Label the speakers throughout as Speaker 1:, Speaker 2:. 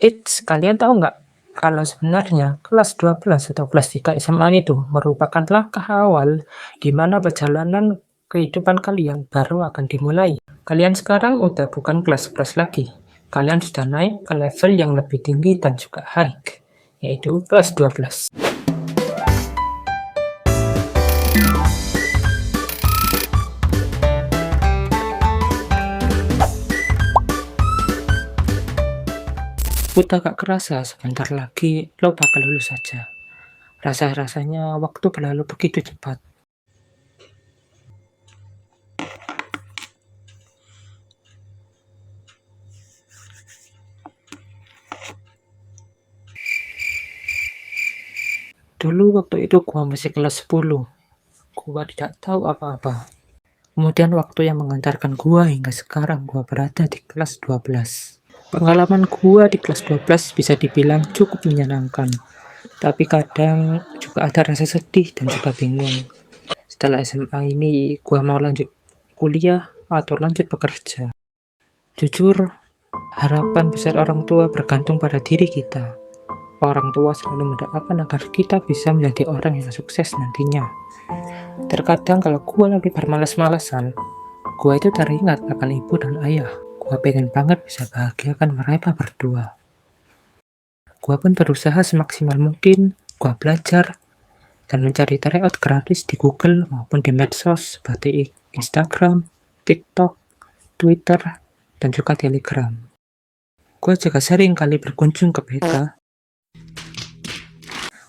Speaker 1: Kalian tahu nggak kalau sebenarnya kelas 12 atau kelas 3 SMA itu merupakan langkah awal di mana perjalanan kehidupan kalian baru akan dimulai. Kalian sekarang udah bukan kelas 11 lagi. Kalian sudah naik ke level yang lebih tinggi dan juga high, yaitu kelas 12. Udah gak kerasa sebentar lagi lo bakal lulus saja. Rasa-rasanya waktu berlalu begitu cepat. Dulu waktu itu gua masih kelas 10. Gua tidak tahu apa-apa. Kemudian waktu yang mengantarkan gua hingga sekarang gua berada di kelas 12. Pengalaman gua di kelas 12 bisa dibilang cukup menyenangkan. Tapi kadang juga ada rasa sedih dan juga bingung. Setelah SMA ini gua mau lanjut kuliah atau lanjut bekerja. Jujur, harapan besar orang tua bergantung pada diri kita. Orang tua selalu mendoakan agar kita bisa menjadi orang yang sukses nantinya. Terkadang kalau gue lagi bermalas-malasan, gue itu teringat akan ibu dan ayah. Gue pengen banget bisa bahagiakan mereka berdua. Gue pun berusaha semaksimal mungkin, gue belajar dan mencari tryout gratis di Google maupun di medsos seperti Instagram, TikTok, Twitter, dan juga Telegram. Gue juga sering kali berkunjung ke BK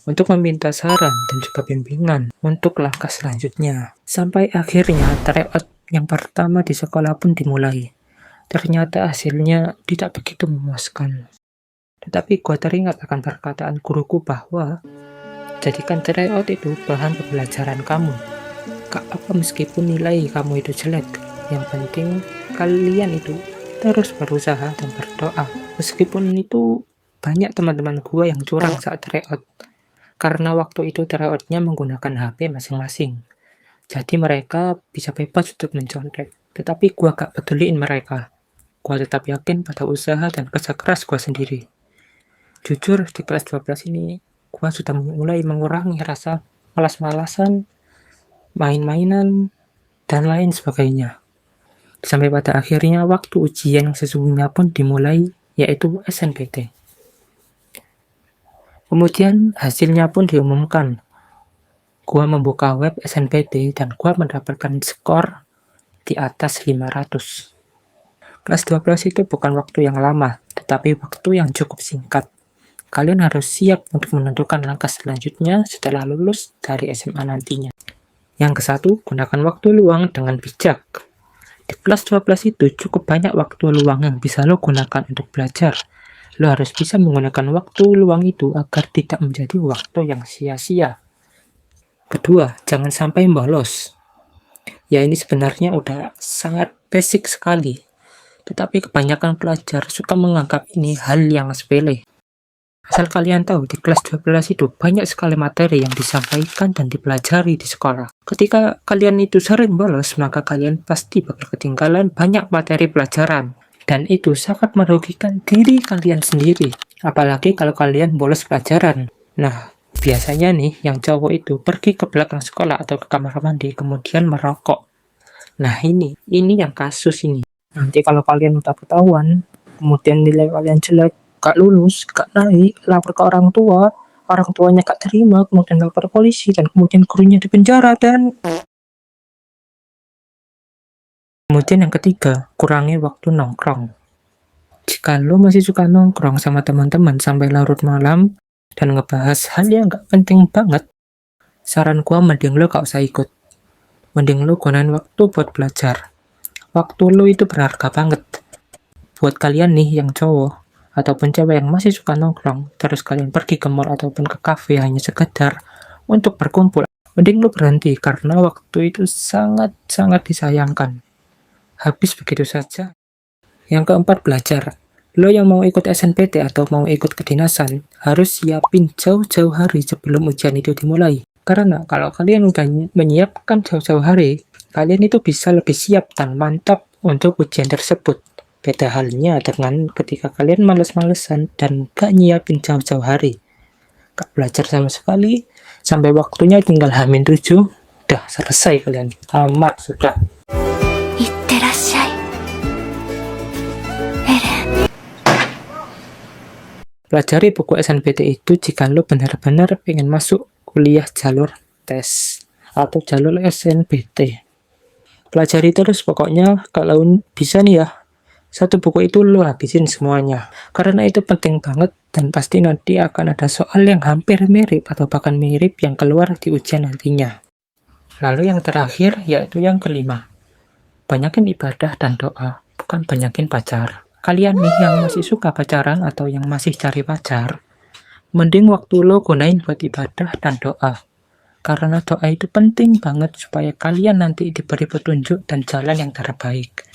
Speaker 1: untuk meminta saran dan juga bimbingan untuk langkah selanjutnya. Sampai akhirnya tryout yang pertama di sekolah pun dimulai. Ternyata hasilnya tidak begitu memuaskan. Tetapi gua teringat akan perkataan guruku bahwa jadikan tryout itu bahan pembelajaran kamu. Gak apa meskipun nilai kamu itu jelek, yang penting kalian itu terus berusaha dan berdoa. Meskipun itu banyak teman-teman gua yang curang saat tryout. Karena waktu itu tryoutnya menggunakan HP masing-masing. Jadi mereka bisa bebas untuk mencontek. Tetapi gua gak peduliin mereka. Gua tetap yakin pada usaha dan kerja keras gua sendiri. Jujur, di kelas 12 ini, gua sudah mulai mengurangi rasa malas-malasan, main-mainan, dan lain sebagainya. Sampai pada akhirnya waktu ujian yang sesungguhnya pun dimulai, yaitu SNPT. Kemudian hasilnya pun diumumkan. Gua membuka web SNPT dan gua mendapatkan skor di atas 500. Kelas 12 itu bukan waktu yang lama, tetapi waktu yang cukup singkat. Kalian harus siap untuk menentukan langkah selanjutnya setelah lulus dari SMA nantinya. Yang kesatu, gunakan waktu luang dengan bijak. Di kelas 12 itu cukup banyak waktu luang yang bisa lo gunakan untuk belajar. Lo harus bisa menggunakan waktu luang itu agar tidak menjadi waktu yang sia-sia. Kedua, jangan sampai bolos. Ya ini sebenarnya udah sangat basic sekali. Tetapi kebanyakan pelajar suka menganggap ini hal yang sepele. Asal kalian tahu, di kelas 12 itu banyak sekali materi yang disampaikan dan dipelajari di sekolah. Ketika kalian itu sering bolos, maka kalian pasti bakal ketinggalan banyak materi pelajaran. Dan itu sangat merugikan diri kalian sendiri. Apalagi kalau kalian bolos pelajaran. Nah, biasanya nih yang cowok itu pergi ke belakang sekolah atau ke kamar mandi kemudian merokok. Nah ini yang kasus ini. Nanti kalau kalian udah ketahuan, kemudian nilai kalian jelek, gak lulus, gak naik, lapor ke orang tuanya gak terima, kemudian lapor polisi, dan kemudian gurunya dipenjara, dan kemudian yang ketiga, kurangi waktu nongkrong. Jika lo masih suka nongkrong sama teman-teman sampai larut malam dan ngebahas hal yang gak penting banget, saran gua mending lo gak usah ikut. Mending lo gunain waktu buat belajar. Waktu lo itu berharga banget. Buat kalian nih yang cowok ataupun cewek yang masih suka nongkrong, terus kalian pergi ke mall ataupun ke cafe hanya sekedar untuk berkumpul, mending lo berhenti karena waktu itu sangat-sangat disayangkan. Habis begitu saja. Yang keempat, belajar. Lo yang mau ikut SNPT atau mau ikut kedinasan, harus siapin jauh-jauh hari sebelum ujian itu dimulai. Karena kalau kalian udah menyiapkan jauh-jauh hari, kalian itu bisa lebih siap dan mantap untuk ujian tersebut. Beda halnya dengan ketika kalian males-malesan dan gak nyiapin jauh-jauh hari. Gak belajar sama sekali, sampai waktunya tinggal H-7, udah selesai kalian. Tamat sudah. Pelajari buku SNMPT itu jika lo benar-benar pengen masuk kuliah jalur tes atau jalur SNMPT. Pelajari terus pokoknya, kalau bisa nih ya, satu buku itu lo habisin semuanya. Karena itu penting banget dan pasti nanti akan ada soal yang hampir mirip atau bahkan mirip yang keluar di ujian nantinya. Lalu yang terakhir yaitu yang kelima. Banyakin ibadah dan doa, bukan banyakin pacar. Kalian nih yang masih suka pacaran atau yang masih cari pacar, mending waktu lo gunain buat ibadah dan doa. Karena doa itu penting banget supaya kalian nanti diberi petunjuk dan jalan yang terbaik.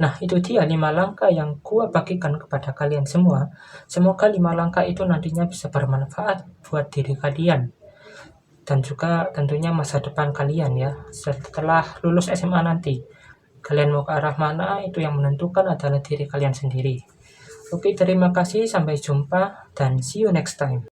Speaker 1: Nah, itu dia 5 langkah yang gua bagikan kepada kalian semua. Semoga 5 langkah itu nantinya bisa bermanfaat buat diri kalian. Dan juga tentunya masa depan kalian ya, setelah lulus SMA nanti. Kalian mau ke arah mana, itu yang menentukan adalah diri kalian sendiri. Oke, terima kasih, sampai jumpa, dan see you next time.